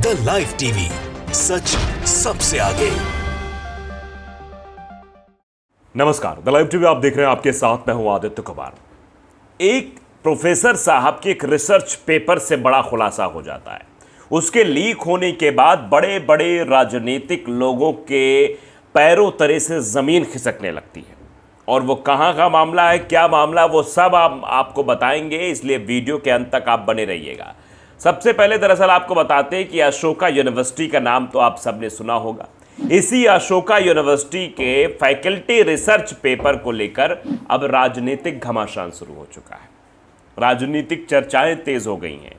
The live TV, सच सबसे आगे। नमस्कार, द लाइव टीवी आप देख रहे हैं, आपके साथ मैं हूं आदित्य कुमार। एक प्रोफेसर साहब के एक रिसर्च पेपर से बड़ा खुलासा हो जाता है। उसके लीक होने के बाद बड़े बड़े राजनीतिक लोगों के पैरों तले से जमीन खिसकने लगती है। और वो कहां का मामला है, क्या मामला, वो सब आपको बताएंगे, इसलिए वीडियो के अंत तक आप बने रहिएगा। सबसे पहले दरअसल आपको बताते हैं कि अशोका यूनिवर्सिटी का नाम तो आप सबने सुना होगा। इसी अशोका यूनिवर्सिटी के फैकल्टी रिसर्च पेपर को लेकर अब राजनीतिक घमासान शुरू हो चुका है। राजनीतिक चर्चाएं तेज हो गई हैं।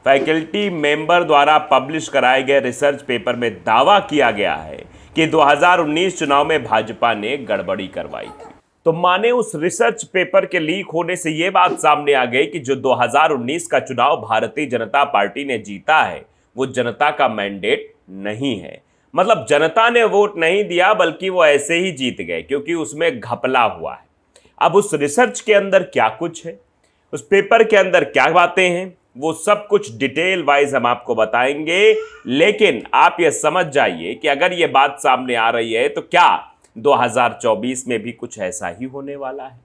फैकल्टी मेंबर द्वारा पब्लिश कराए गए रिसर्च पेपर में दावा किया गया है कि 2019 चुनाव में भाजपा ने गड़बड़ी करवाई थी। तो माने उस रिसर्च पेपर के लीक होने से यह बात सामने आ गई कि जो 2019 का चुनाव भारतीय जनता पार्टी ने जीता है वो जनता का मैंडेट नहीं है। मतलब जनता ने वोट नहीं दिया, बल्कि वो ऐसे ही जीत गए क्योंकि उसमें घपला हुआ है। अब उस रिसर्च के अंदर क्या कुछ है, उस पेपर के अंदर क्या बातें हैं, वो सब कुछ डिटेल वाइज हम आपको बताएंगे। लेकिन आप ये समझ जाइए कि अगर ये बात सामने आ रही है तो क्या 2024 में भी कुछ ऐसा ही होने वाला है?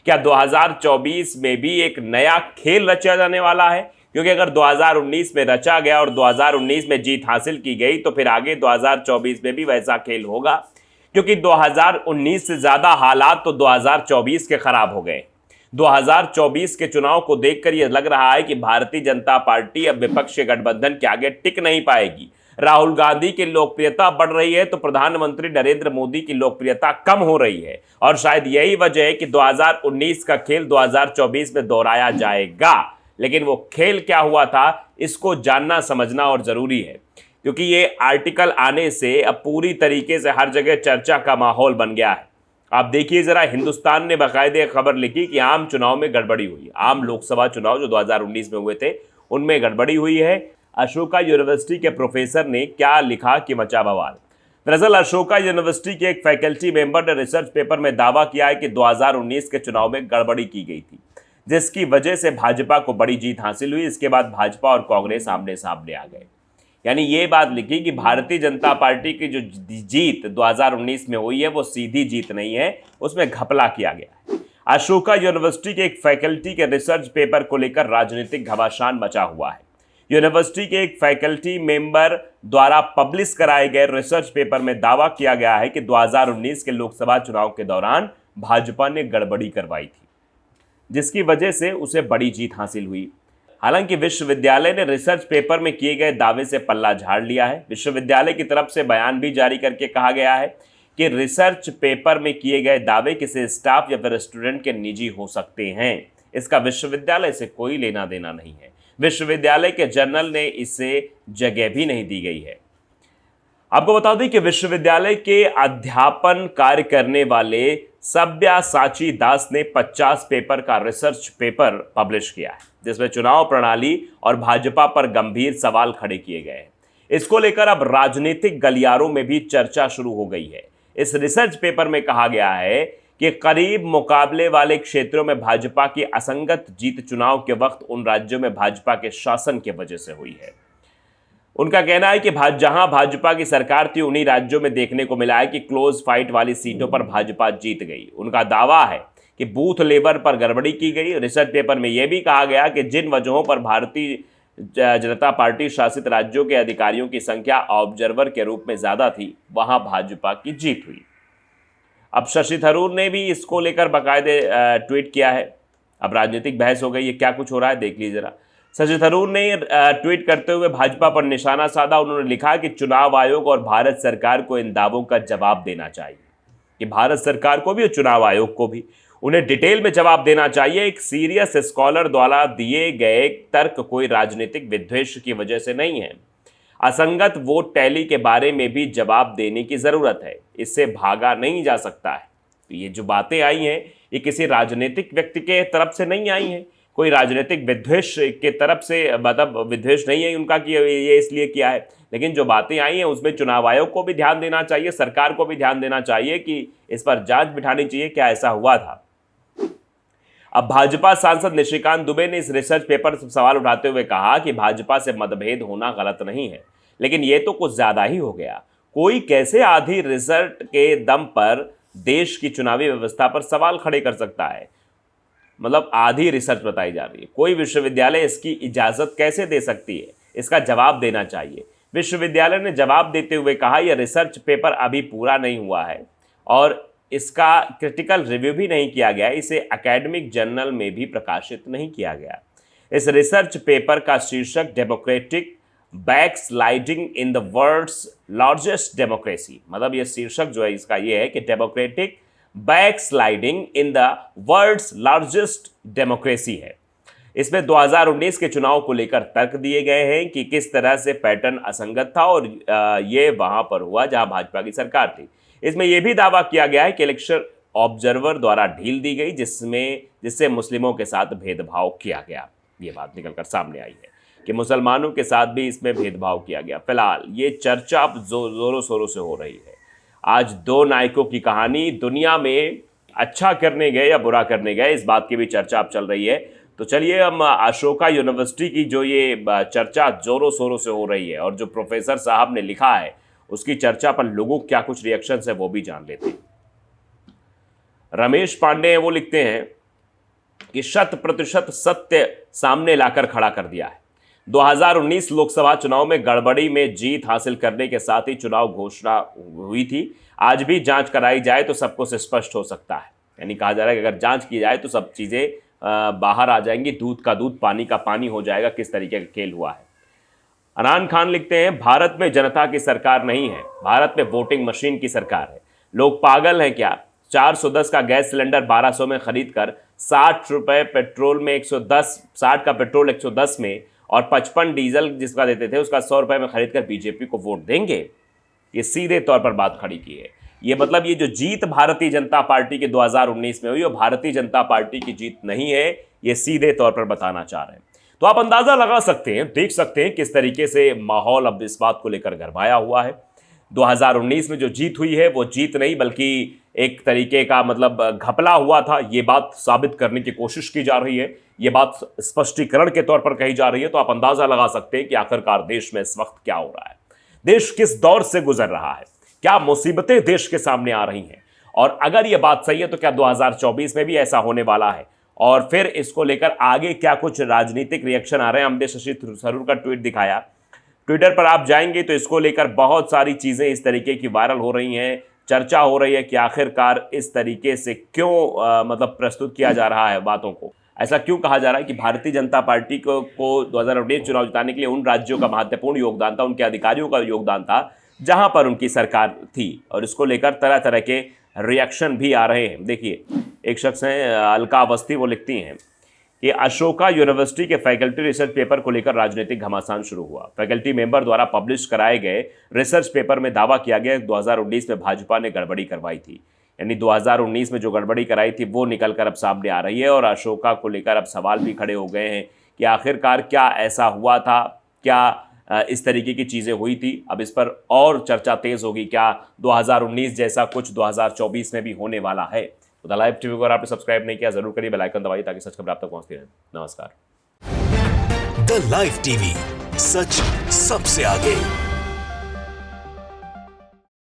क्या 2024 में भी एक नया खेल रचा जाने वाला है? क्योंकि अगर 2019 में रचा गया और 2019 में जीत हासिल की गई तो फिर आगे 2024 में भी वैसा खेल होगा, क्योंकि 2019 से ज्यादा हालात तो 2024 के खराब हो गए। 2024 के चुनाव को देखकर यह लग रहा है कि भारतीय जनता पार्टी अब विपक्षी गठबंधन के आगे टिक नहीं पाएगी। राहुल गांधी की लोकप्रियता बढ़ रही है तो प्रधानमंत्री नरेंद्र मोदी की लोकप्रियता कम हो रही है, और शायद यही वजह है कि 2019 का खेल 2024 में दोहराया जाएगा। लेकिन वो खेल क्या हुआ था, इसको जानना समझना और जरूरी है, क्योंकि ये आर्टिकल आने से अब पूरी तरीके से हर जगह चर्चा का माहौल बन गया है। आप देखिए जरा, हिंदुस्तान ने बाकायदे खबर लिखी कि आम चुनाव में गड़बड़ी हुई। आम लोकसभा चुनाव जो 2019 में हुए थे उनमें गड़बड़ी हुई है। अशोका यूनिवर्सिटी के प्रोफेसर ने क्या लिखा कि मचा बवाल। दरअसल अशोका यूनिवर्सिटी के एक फैकल्टी मेंबर ने रिसर्च पेपर में दावा किया है कि 2019 के चुनाव में गड़बड़ी की गई थी, जिसकी वजह से भाजपा को बड़ी जीत हासिल हुई। इसके बाद भाजपा और कांग्रेस आमने सामने आ गए। यानी ये बात लिखी कि भारतीय जनता पार्टी की जो जीत 2019 में हुई है वो सीधी जीत नहीं है, उसमें घपला किया गया है। अशोका यूनिवर्सिटी के एक फैकल्टी के रिसर्च पेपर को लेकर राजनीतिक घमासान मचा हुआ है। यूनिवर्सिटी के एक फैकल्टी मेंबर द्वारा पब्लिश कराए गए रिसर्च पेपर में दावा किया गया है कि 2019 के लोकसभा चुनाव के दौरान भाजपा ने गड़बड़ी करवाई थी, जिसकी वजह से उसे बड़ी जीत हासिल हुई। हालांकि विश्वविद्यालय ने रिसर्च पेपर में किए गए दावे से पल्ला झाड़ लिया है। विश्वविद्यालय की तरफ से बयान भी जारी करके कहा गया है कि रिसर्च पेपर में किए गए दावे किसी स्टाफ या फिर स्टूडेंट के निजी हो सकते हैं। इसका विश्वविद्यालय से कोई लेना देना नहीं है। विश्वविद्यालय के जर्नल ने इसे जगह भी नहीं दी गई है। आपको बता दें कि विश्वविद्यालय के अध्यापन कार्य करने वाले सब्यासाची दास ने 50 पेपर का रिसर्च पेपर पब्लिश किया है, जिसमें चुनाव प्रणाली और भाजपा पर गंभीर सवाल खड़े किए गए हैं। इसको लेकर अब राजनीतिक गलियारों में भी चर्चा शुरू हो गई है। इस रिसर्च पेपर में कहा गया है कि करीब मुकाबले वाले क्षेत्रों में भाजपा की असंगत जीत चुनाव के वक्त उन राज्यों में भाजपा के शासन की वजह से हुई है। उनका कहना है कि जहां भाजपा की सरकार थी उन्हीं राज्यों में देखने को मिला है कि क्लोज फाइट वाली सीटों पर भाजपा जीत गई। उनका दावा है कि बूथ लेवल पर गड़बड़ी की गई। रिसर्च पेपर में यह भी कहा गया कि जिन वजहों पर भारतीय जनता पार्टी शासित राज्यों के अधिकारियों की संख्या ऑब्जर्वर के रूप में ज्यादा थी, वहां भाजपा की जीत हुई। अब शशि थरूर ने भी इसको लेकर बाकायदे ट्वीट किया है। अब राजनीतिक बहस हो गई है, क्या कुछ हो रहा है देख लीजिए जरा। शशि थरूर ने ट्वीट करते हुए भाजपा पर निशाना साधा। उन्होंने लिखा कि चुनाव आयोग और भारत सरकार को इन दावों का जवाब देना चाहिए, कि भारत सरकार को भी और चुनाव आयोग को भी उन्हें डिटेल में जवाब देना चाहिए। एक सीरियस स्कॉलर द्वारा दिए गए तर्क कोई राजनीतिक विद्वेष की वजह से नहीं है। असंगत वोट टैली के बारे में भी जवाब देने की जरूरत है, इससे भागा नहीं जा सकता है। तो ये जो बातें आई हैं ये किसी राजनीतिक व्यक्ति के तरफ से नहीं आई हैं, कोई राजनीतिक विद्वेष के तरफ से, मतलब विद्वेष नहीं है उनका कि ये इसलिए किया है। लेकिन जो बातें आई हैं उसमें चुनाव आयोग को भी ध्यान देना चाहिए, सरकार को भी ध्यान देना चाहिए कि इस पर जांच बिठानी चाहिए, क्या ऐसा हुआ था। अब भाजपा सांसद निशिकांत दुबे ने इस रिसर्च पेपर पर सवाल उठाते हुए कहा कि भाजपा से मतभेद होना गलत नहीं है, लेकिन ये तो कुछ ज़्यादा ही हो गया। कोई कैसे आधी रिजल्ट के दम पर देश की चुनावी व्यवस्था पर सवाल खड़े कर सकता है? मतलब आधी रिसर्च बताई जा रही है। कोई विश्वविद्यालय इसकी इजाज़त कैसे दे सकती है? इसका जवाब देना चाहिए। विश्वविद्यालय ने जवाब देते हुए कहा यह रिसर्च पेपर अभी पूरा नहीं हुआ है और इसका क्रिटिकल रिव्यू भी नहीं किया गया, इसे एकेडमिक जर्नल में भी प्रकाशित नहीं किया गया। इस रिसर्च पेपर का शीर्षक democratic backsliding in the world's largest democracy, मतलब ये शीर्षक जो है इसका ये है कि democratic backsliding in the world's largest democracy है। इसमें 2019 के चुनाव को लेकर तर्क दिए गए हैं कि किस तरह से पैटर्न असंगत था और ये वहां पर हुआ जहां भाजपा की सरकार थी। इसमें यह भी दावा किया गया है कि इलेक्शन ऑब्जर्वर द्वारा ढील दी गई जिससे मुस्लिमों के साथ भेदभाव किया गया। ये बात निकलकर सामने आई है कि मुसलमानों के साथ भी इसमें भेदभाव किया गया। फिलहाल ये चर्चा अब जोरों शोरों से हो रही है। आज दो नायकों की कहानी, दुनिया में अच्छा करने गए या बुरा करने गए, इस बात की भी चर्चा अब चल रही है। तो चलिए हम अशोका यूनिवर्सिटी की जो ये चर्चा जोरों शोरों से हो रही है और जो प्रोफेसर साहब ने लिखा है उसकी चर्चा पर लोगों क्या कुछ रिएक्शन है वो भी जान लेते हैं। रमेश पांडे हैं, वो लिखते हैं कि 100% सत्य सामने लाकर खड़ा कर दिया है। 2019 लोकसभा चुनाव में गड़बड़ी में जीत हासिल करने के साथ ही चुनाव घोषणा हुई थी। आज भी जांच कराई जाए तो सब कुछ स्पष्ट हो सकता है। यानी कहा जा रहा है कि अगर जांच की जाए तो सब चीज़ें बाहर आ जाएंगी, दूध का दूध पानी का पानी हो जाएगा, किस तरीके का खेल हुआ है। अनान खान लिखते हैं भारत में जनता की सरकार नहीं है, भारत में वोटिंग मशीन की सरकार है। लोग पागल हैं क्या? 410 का गैस सिलेंडर 1200 में खरीद कर 60 रुपये पेट्रोल में 110, 60 का पेट्रोल 110 में और 55 डीजल जिसका देते थे उसका 100 रुपये में खरीद कर बीजेपी को वोट देंगे? ये सीधे तौर पर बात खड़ी की है। ये मतलब ये जो जीत भारतीय जनता पार्टी के 2019 में हुई वो भारतीय जनता पार्टी की जीत नहीं है, ये सीधे तौर पर बताना चाह रहे हैं। तो आप अंदाजा लगा सकते हैं, देख सकते हैं किस तरीके से माहौल अब इस बात को लेकर गरमाया हुआ है। 2019 में जो जीत हुई है वो जीत नहीं बल्कि एक तरीके का मतलब घपला हुआ था, ये बात साबित करने की कोशिश की जा रही है, ये बात स्पष्टीकरण के तौर पर कही जा रही है। तो आप अंदाजा लगा सकते हैं कि आखिरकार देश में इस वक्त क्या हो रहा है, देश किस दौर से गुजर रहा है, क्या मुसीबतें देश के सामने आ रही हैं। और अगर ये बात सही है तो क्या 2024 में भी ऐसा होने वाला है? और फिर इसको लेकर आगे क्या कुछ राजनीतिक रिएक्शन आ रहे हैं? हमने शशि थरूर का ट्वीट दिखाया, ट्विटर पर आप जाएंगे तो इसको लेकर बहुत सारी चीज़ें इस तरीके की वायरल हो रही हैं, चर्चा हो रही है कि आखिरकार इस तरीके से क्यों मतलब प्रस्तुत किया जा रहा है बातों को। ऐसा क्यों कहा जा रहा है कि भारतीय जनता पार्टी को 2019 चुनाव जिताने के लिए उन राज्यों का महत्वपूर्ण योगदान था, उनके अधिकारियों का योगदान था जहां पर उनकी सरकार थी, और इसको लेकर तरह तरह के रिएक्शन भी आ रहे हैं। देखिए, एक शख्स हैं अलका अवस्थी, वो लिखती हैं कि अशोका यूनिवर्सिटी के फैकल्टी रिसर्च पेपर को लेकर राजनीतिक घमासान शुरू हुआ। फैकल्टी मेंबर द्वारा पब्लिश कराए गए रिसर्च पेपर में दावा किया गया कि 2019 में भाजपा ने गड़बड़ी करवाई थी। यानी 2019 में जो गड़बड़ी कराई थी वो निकल कर अब सामने आ रही है और अशोका को लेकर अब सवाल भी खड़े हो गए हैं कि आखिरकार क्या ऐसा हुआ था, क्या इस तरीके की चीज़ें हुई थी। अब इस पर और चर्चा तेज़ होगी, क्या 2019 जैसा कुछ 2024 में भी होने वाला है? तो द लाइव टीवी को अगर आपने सब्सक्राइब नहीं किया जरूर करिए, बेल आइकन दबाइए ताकि सच खबर आप तक पहुंचती रहे। नमस्कार। द लाइव टीवी, सच सबसे आगे।